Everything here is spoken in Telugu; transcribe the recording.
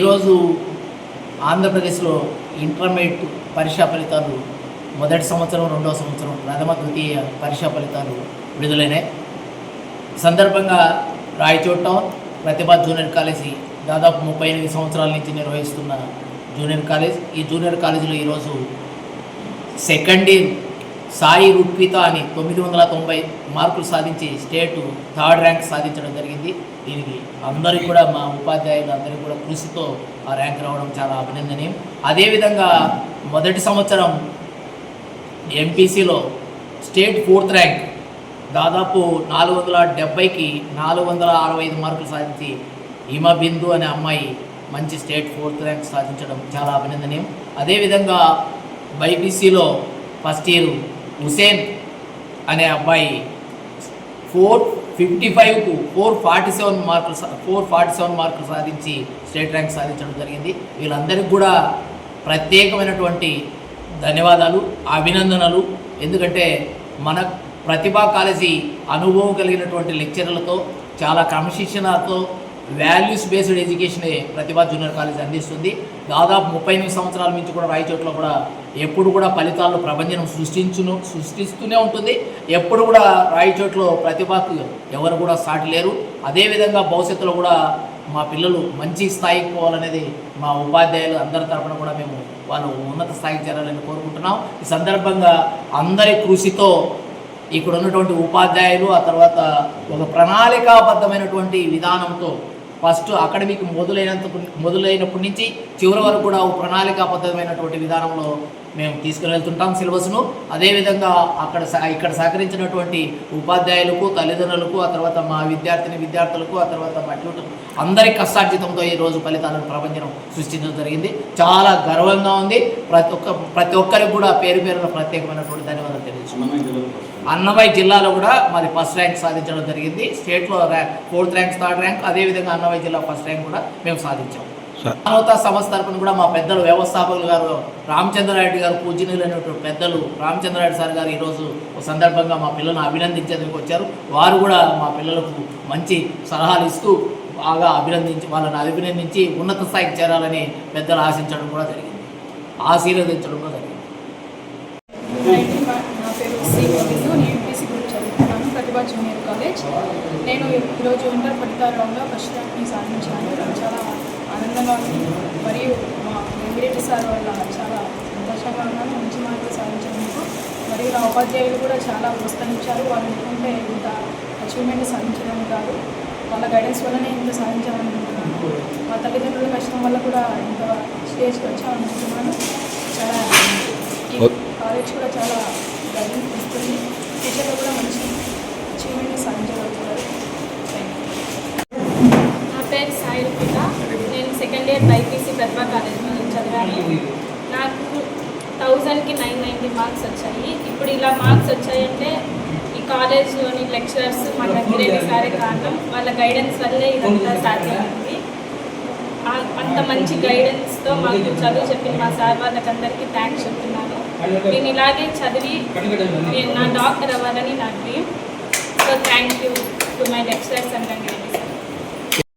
ఈరోజు ఆంధ్రప్రదేశ్లో ఇంటర్మీడియట్ పరీక్షా ఫలితాలు మొదటి సంవత్సరం, రెండవ సంవత్సరం, ప్రథమ ద్వితీయ పరీక్షా ఫలితాలు విడుదలైనాయి. సందర్భంగా రాయచోట ప్రతిభా జూనియర్ కాలేజీ దాదాపు 38 సంవత్సరాల నుంచి నిర్వహిస్తున్న జూనియర్ కాలేజ్. ఈ జూనియర్ కాలేజీలో ఈరోజు సెకండ్ ఇయర్ సాయి రుత్విత అని 990 మార్కులు సాధించి స్టేట్ థర్డ్ ర్యాంక్ సాధించడం జరిగింది. దీనికి అందరికీ కూడా మా ఉపాధ్యాయులు అందరికీ కూడా కృషితో ఆ ర్యాంక్ రావడం చాలా అభినందనీయం. అదేవిధంగా మొదటి సంవత్సరం ఎంపీసీలో స్టేట్ 4th ర్యాంక్ దాదాపు 470కి 465 మార్కులు సాధించి హిమ బిందు అనే అమ్మాయి మంచి స్టేట్ 4th ర్యాంక్ సాధించడం చాలా అభినందనీయం. అదేవిధంగా బైపీసీలో ఫస్ట్ ఇయర్ హుసేన్ అనే అబ్బాయి 455కు 447 మార్కులు సాధించి స్టేట్ ర్యాంక్ సాధించడం జరిగింది. వీళ్ళందరికీ కూడా ప్రత్యేకమైనటువంటి ధన్యవాదాలు, అభినందనలు. ఎందుకంటే మన ప్రతిభా కాలేజీ అనుభవం కలిగినటువంటి లెక్చరర్లతో, చాలా క్రమశిక్షణతో, వాల్యూస్ బేస్డ్ ఎడ్యుకేషనే ప్రతిభా జూనియర్ కాలేజ్ అందిస్తుంది. దాదాపు 38 సంవత్సరాల నుంచి కూడా రాయచోట్ల కూడా ఎప్పుడు కూడా ఫలితాల్లో ప్రభంజనం సృష్టిస్తూనే ఉంటుంది. ఎప్పుడు కూడా రాయచోట్లో ప్రతిభకు ఎవరు కూడా సాటి లేరు. అదేవిధంగా భవిష్యత్తులో కూడా మా పిల్లలు మంచి స్థాయికి పోవాలనేది మా ఉపాధ్యాయులు అందరి తరఫున కూడా మేము వాళ్ళు ఉన్నత స్థాయికి చేరాలని కోరుకుంటున్నాం. ఈ సందర్భంగా అందరి కృషితో ఇక్కడ ఉన్నటువంటి ఉపాధ్యాయులు, ఆ తర్వాత ఒక ప్రణాళికాబద్ధమైనటువంటి విధానంతో ఫస్ట్ అకాడమిక్ మొదలైనప్పటి నుంచి చివరి వరకు కూడా ప్రణాళికాబద్ధమైనటువంటి విధానంలో మేము తీసుకుని వెళ్తుంటాం సిలబస్ను. అదేవిధంగా ఇక్కడ సహకరించినటువంటి ఉపాధ్యాయులకు, తల్లిదండ్రులకు, ఆ తర్వాత మా విద్యార్థులకు, ఆ తర్వాత మా ట్యూటర్ అందరి కష్టార్జితంతో ఈరోజు ఫలితాలను ప్రభంజనం సృష్టించడం జరిగింది. చాలా గర్వంగా ఉంది. ప్రతి ఒక్కరికి కూడా పేరు పేరున ప్రత్యేకమైనటువంటి ధన్యవాదాలు తెలియజేస్తున్నాం. అన్నమయ్య జిల్లాలో కూడా మాది ఫస్ట్ ర్యాంక్ సాధించడం జరిగింది. స్టేట్లో 4th ర్యాంక్, 3rd ర్యాంక్. అదేవిధంగా అన్నమయ్య జిల్లా ఫస్ట్ ర్యాంక్ కూడా మేము సాధించాం. మానవతా సంస్థ తరపున కూడా మా పెద్దలు వ్యవస్థాపకులు గారు రామచంద్రారెడ్డి గారు, పూజనీయులైనటువంటి పెద్దలు రామచంద్రారెడ్డి సార్ గారు ఈరోజు సందర్భంగా మా పిల్లలను అభినందించేందుకు వచ్చారు. వారు కూడా మా పిల్లలకు మంచి సలహాలు ఇస్తూ బాగా వాళ్ళని అభినందించి ఉన్నత స్థాయికి చేరాలని పెద్దలు ఆశించడం కూడా జరిగింది, ఆశీర్వదించడం కూడా జరిగింది. నా పేరు నేను ఎంపీసీ గ్రూప్ చదువుతున్నాను, ప్రతిభా జూనియర్ కాలేజ్. నేను ఈరోజు ఇంటర్ ఫలితాలలో ఫస్ట్ ర్యాంక్ని సాధించాను. చాలా ఆనందంగా ఉంది. మరియు మా వెంకటరెడ్డి సార్ వల్ల చాలా సంతోషంగా ఉన్నాను మంచి మార్కులు సాధించినందుకు. మరియు నా ఉపాధ్యాయులు కూడా చాలా ప్రోత్సహించారు. వాళ్ళు ఎందుకంటే ఇంత అచీవ్మెంట్ సాధించడం కాదు, వాళ్ళ గైడెన్స్ వల్లనే ఇంత సాధించాలనుకుంటున్నాను. మా తల్లిదండ్రుల కష్టం వల్ల కూడా ఇంత స్టేజ్కి వచ్చామనుకుంటున్నాను. చాలా ఈ కాలేజ్ కూడా చాలా గైడెన్స్ ఇస్తుంది. టీచర్లు కూడా మంచి అచీవ్మెంట్ సాధించగలుగుతారు. నా పేరు సాయి రుత్విత. నేను సెకండ్ ఇయర్ బైపీసీ ప్రతిభా కాలేజ్లో చదివాను. నాకు 1000కి 990 మార్క్స్ వచ్చాయి. ఇప్పుడు ఇలా మార్క్స్ వచ్చాయంటే ఈ కాలేజ్లోని లెక్చరర్స్ మా వెంకటరెడ్డి సారే కారణం. వాళ్ళ గైడెన్స్ వల్లే ఇదంతా సాధ్యమైంది. అంత మంచి గైడెన్స్తో మాకు చదువు చెప్పిన మా సార్ వాళ్ళకందరికీ థ్యాంక్స్ చెప్తున్నాను. నేను ఇలాగే చదివి నా డాక్టర్ అవ్వాలని నా dream. So thank you to my lecturers and